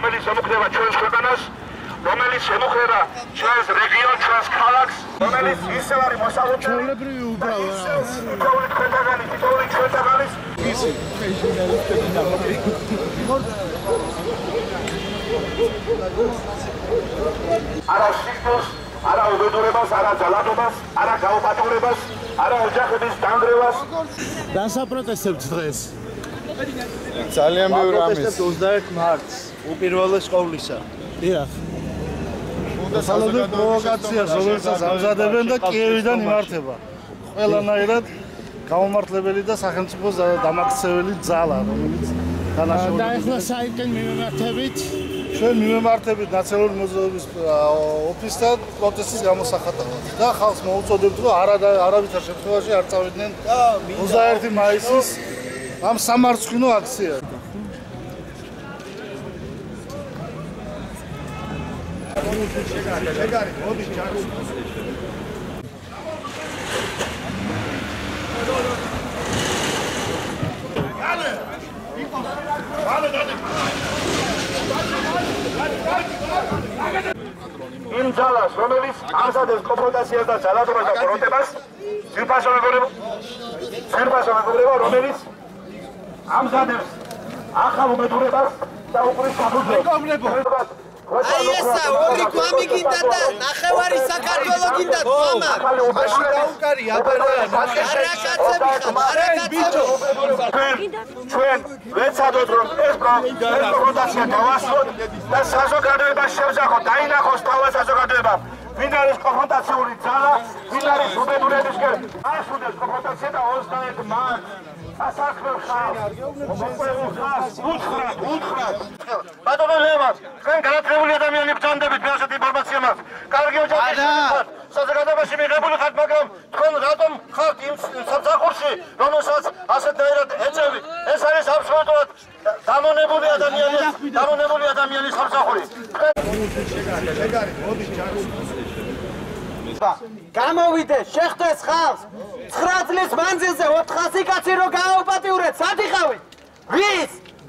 რომელიც ემუქრება ჩვენს ქვეყანას, რომელიც ემუქრება ჩვენს რეგიონს, ჩვენს ქალაქს, რომელიც ისევ არის მოსალოდნელი. ჩვეულებრივი უბრალო რაღაც. თითოეული თქვენთაგანი, თითოეული ჩვენთაგანის ისი ჟურნალისტები დამოკიდებული. არა სიკვდილს, არა უბედურებას, არა ძალადობას, არა გაუპატიურებას, არა ოჯახების დანგრევას. დასაპროტესტებთ დღეს. ძალიან ბევრი ამის. 21 მარტს უპირველეს ყოვლისა. დიახ. დასალოდო პროვოკაციას, რომელსაც ამზადებენ და კიევიდან იმართება. ყველანაირად გამომართლებელი და სახელმწიფოს დამაქცეველი ძალა, რომელიც და ახლა საერთოდ მიმართებით ჩვენ მიმართებით ნაციონალური მოძრაობის ოფისთან პროტესტის გამოსახატავად და ხალხს მოუწოდებთ, რომ არავითარ შემთხვევაში არ წავიდნენ 21 მაისის ამ სამარცხვინო აქციაზე. იმ ძალას, რომელიც ამზადებს კონფრონტაციას და ძალადობას და პროტესტებას, ძირფასო მეგობრებო, რომელიც ამზადებს ახალ უბედურებას და უყრის საფუძველს. აი ესა ორი გვამი გინდა და ნახევარი საქართველო გინდა თამა. მაშინ დაუკარი აბერა ჩვენ ვეცადოთ რომ ეს კონფრონტაცია დავასრულოთ და საზოგადოებას შევძახოთ, დაინახოს თავად საზოგადოებამ. ვინ არის კონფრონტაციული ძალა, ვინ არის უბედურებისკენ. ასრულებს კონფრონტაცია და 21 მარტს სასახლე ხალხს უთხრათ. ბატონო ლევან, თქვენ განათლებული ადამიანი ბრძანდებით მე ასეთ ინფორმაცია მაქვს. კარგი ოჯახის შემოსავალი საზოგადოებაში მიღებული ხართ, მაგრამ თქვენ რატომ ხართ იმ სამსახურში, რომელსაც ასეთნაირად ეწევით? ეს არის აბსოლუტურად დამონებული ადამიანის სამსახური. გამოვიდე, შეხტეს ხალხს. 9 წლის მანძილზე 400 კაცი რო გააუპატიურეთ, სად იყავით?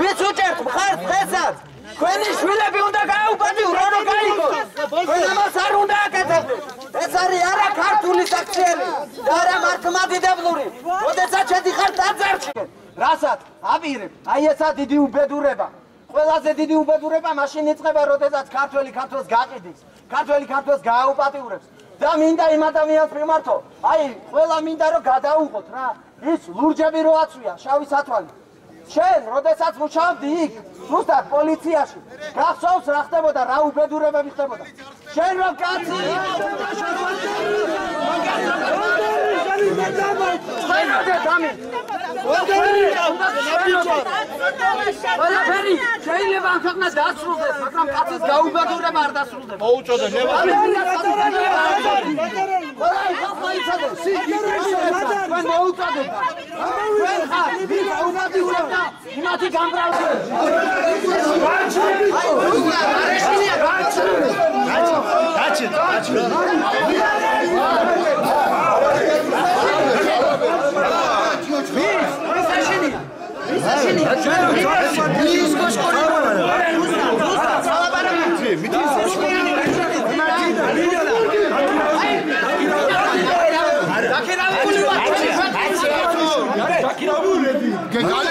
ვის უჭერთ მხარს დღესაც? თქვენი შვილები უნდა გააუპატიურონ, რომ გაიგოთ. თქვენ ამას არ უნდა აკეთებდეთ. ეს არის არა ქართული საქციელი და არა მართლმადიდებლური. როდესაც შედიხართ ტაძარში, რასაც აპირებ, აი ესა დიდი უბედურება. ყველაზე დიდი უბედურება მაშინ იწყება, როდესაც ქართველი ქართველს გაყიდის, ქართველი ქართველს გააუპატიურებს. და მინდა იმ ადამიანს მიმართო, აი, ყველა მინდა რომ გადაუღოთ რა, ის ლურჯები რო აცვია, შავი სათვალი. შენ, როდესაც მუშაობდი იქ, ზუსტად პოლიციაში, გახსოვს რა ხდებოდა, რა უბედურებები ხდებოდა. შენ რო კაცი ყველაფერი შეიძლება ამ ქვეყნას დასრულდეს, მაგრამ კაცის გაუბედურება არ დასრულდება. მოუწოდე ლევან. იმათი გამბრავლდება. Come on,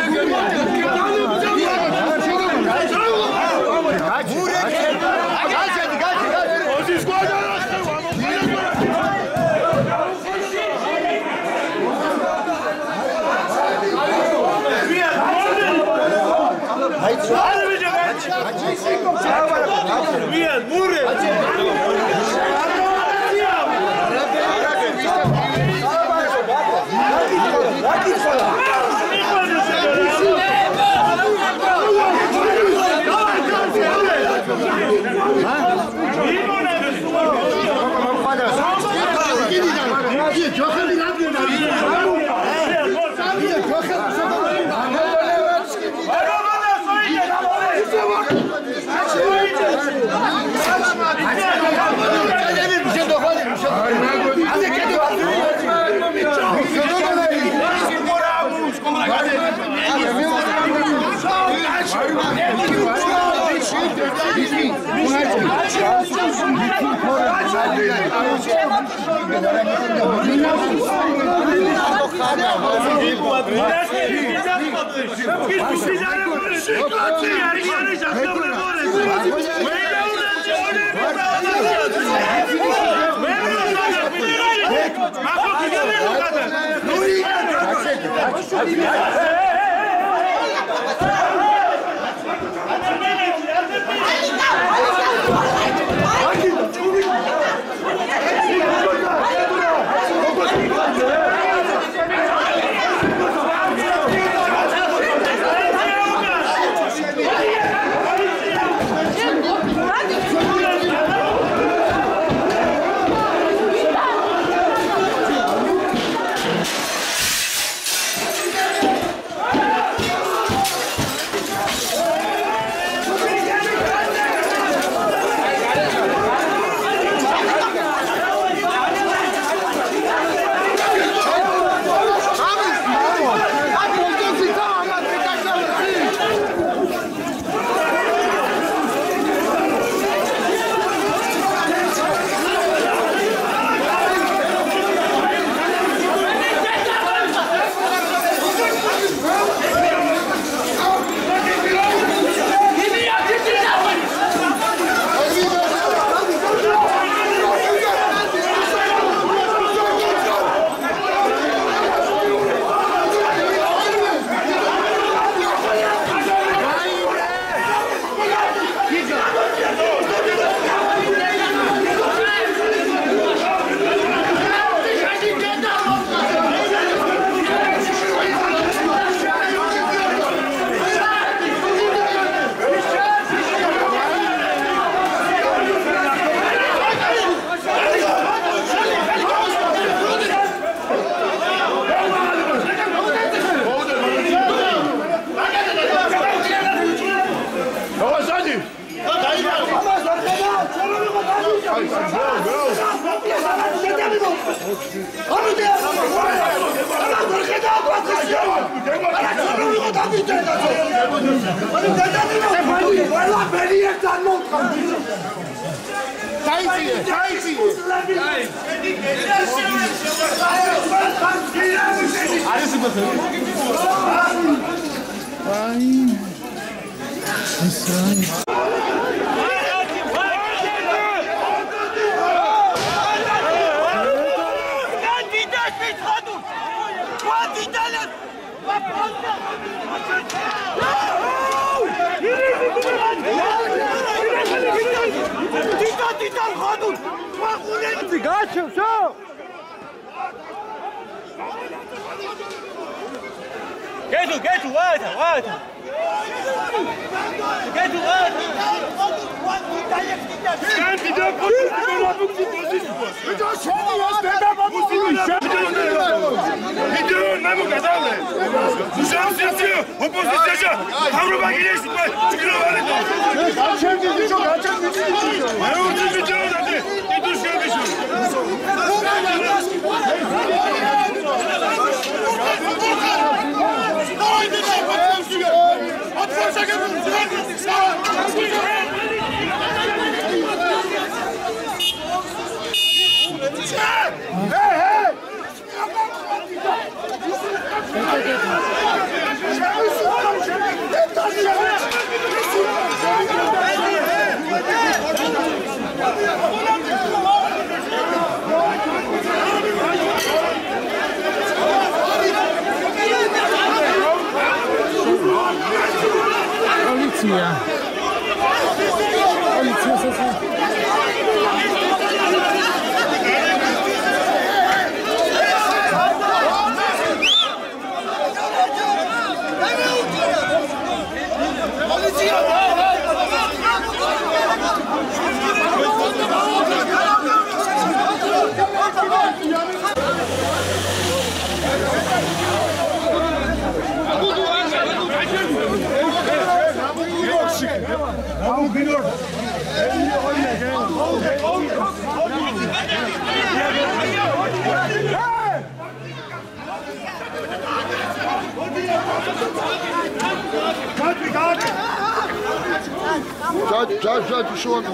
Just short.